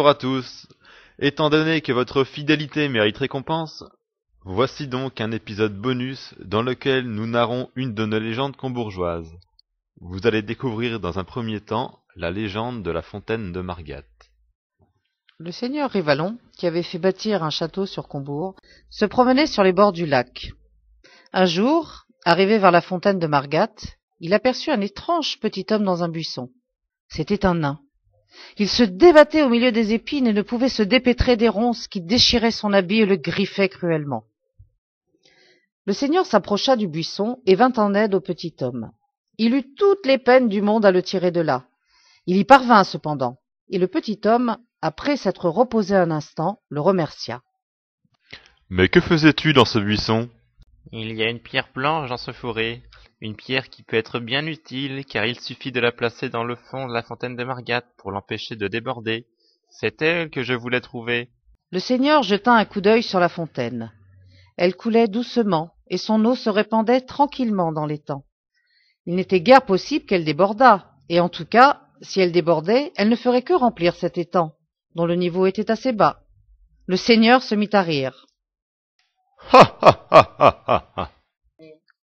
bonjour à tous. Étant donné que votre fidélité mérite récompense, voici donc un épisode bonus dans lequel nous narrons une de nos légendes combourgeoises. Vous allez découvrir dans un premier temps la légende de la fontaine de Margat. Le seigneur Rivalon, qui avait fait bâtir un château sur Combourg, se promenait sur les bords du lac. Un jour, arrivé vers la fontaine de Margat, il aperçut un étrange petit homme dans un buisson. C'était un nain. Il se débattait au milieu des épines et ne pouvait se dépêtrer des ronces qui déchiraient son habit et le griffaient cruellement. Le seigneur s'approcha du buisson et vint en aide au petit homme. Il eut toutes les peines du monde à le tirer de là. Il y parvint cependant, et le petit homme, après s'être reposé un instant, le remercia. « Mais que faisais-tu dans ce buisson ?»« Il y a une pierre blanche dans ce fourré, une pierre qui peut être bien utile, car il suffit de la placer dans le fond de la fontaine de Margat pour l'empêcher de déborder. C'est elle que je voulais trouver. » Le seigneur jeta un coup d'œil sur la fontaine. Elle coulait doucement, et son eau se répandait tranquillement dans l'étang. Il n'était guère possible qu'elle débordât, et en tout cas, si elle débordait, elle ne ferait que remplir cet étang, dont le niveau était assez bas. Le seigneur se mit à rire. « Ha ha ha ha ha ha !»«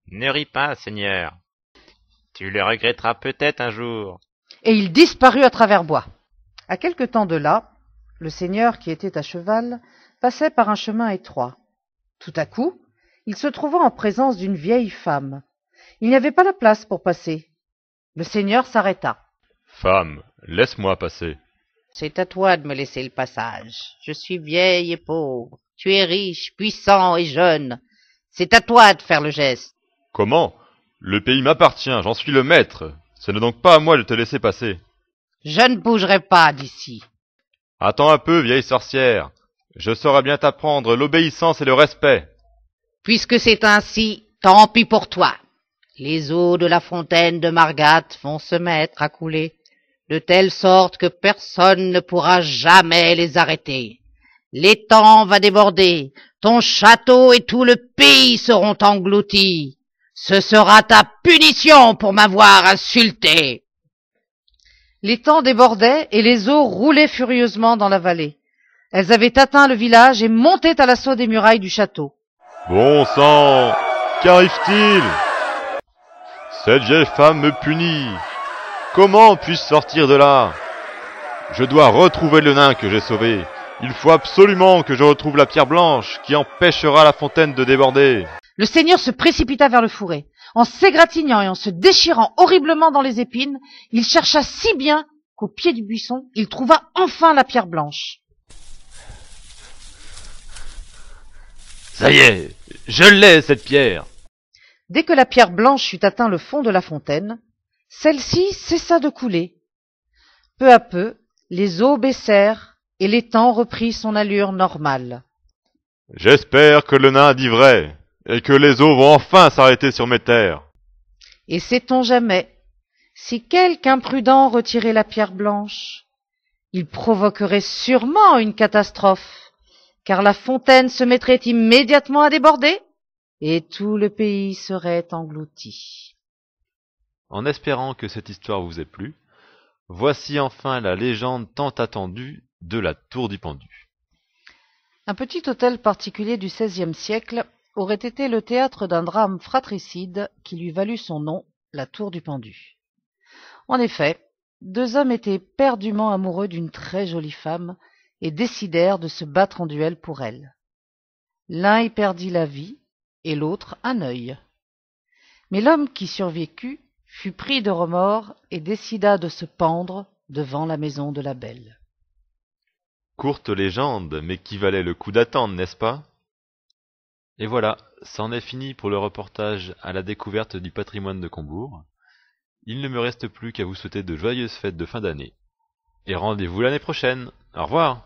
Ne ris pas, Seigneur. Tu le regretteras peut-être un jour. » Et il disparut à travers bois. À quelque temps de là, le seigneur, qui était à cheval, passait par un chemin étroit. Tout à coup, il se trouva en présence d'une vieille femme. Il n'y avait pas la place pour passer. Le seigneur s'arrêta. « Femme, laisse-moi passer. »« C'est à toi de me laisser le passage. Je suis vieille et pauvre. Tu es riche, puissant et jeune. C'est à toi de faire le geste. »« Comment ? Le pays m'appartient, j'en suis le maître. Ce n'est donc pas à moi de te laisser passer. »« Je ne bougerai pas d'ici. »« Attends un peu, vieille sorcière. Je saurai bien t'apprendre l'obéissance et le respect. » »« Puisque c'est ainsi, tant pis pour toi. Les eaux de la fontaine de Margat vont se mettre à couler, de telle sorte que personne ne pourra jamais les arrêter. L'étang va déborder, ton château et tout le pays seront engloutis. Ce sera ta punition pour m'avoir insulté. » L'étang débordait et les eaux roulaient furieusement dans la vallée. Elles avaient atteint le village et montaient à l'assaut des murailles du château. « Bon sang, qu'arrive-t-il ? Cette vieille femme me punit. Comment puis-je sortir de là ? Je dois retrouver le nain que j'ai sauvé. Il faut absolument que je retrouve la pierre blanche qui empêchera la fontaine de déborder. » Le seigneur se précipita vers le fourré. En s'égratignant et en se déchirant horriblement dans les épines, il chercha si bien qu'au pied du buisson, il trouva enfin la pierre blanche. « Ça y est, je l'ai, cette pierre !» Dès que la pierre blanche eut atteint le fond de la fontaine, celle-ci cessa de couler. Peu à peu, les eaux baissèrent et l'étang reprit son allure normale. « J'espère que le nain dit vrai, et que les eaux vont enfin s'arrêter sur mes terres. » Et sait-on jamais, si quelque imprudent retirait la pierre blanche, il provoquerait sûrement une catastrophe, car la fontaine se mettrait immédiatement à déborder, et tout le pays serait englouti. En espérant que cette histoire vous ait plu, voici enfin la légende tant attendue de la Tour du Pendu. Un petit hôtel particulier du XVIe siècle aurait été le théâtre d'un drame fratricide qui lui valut son nom, la Tour du Pendu. En effet, deux hommes étaient éperdument amoureux d'une très jolie femme et décidèrent de se battre en duel pour elle. L'un y perdit la vie et l'autre un œil. Mais l'homme qui survécut fut pris de remords et décida de se pendre devant la maison de la belle. Courte légende, mais qui valait le coup d'attendre, n'est-ce pas ? Et voilà, c'en est fini pour le reportage à la découverte du patrimoine de Combourg. Il ne me reste plus qu'à vous souhaiter de joyeuses fêtes de fin d'année. Et rendez-vous l'année prochaine. Au revoir.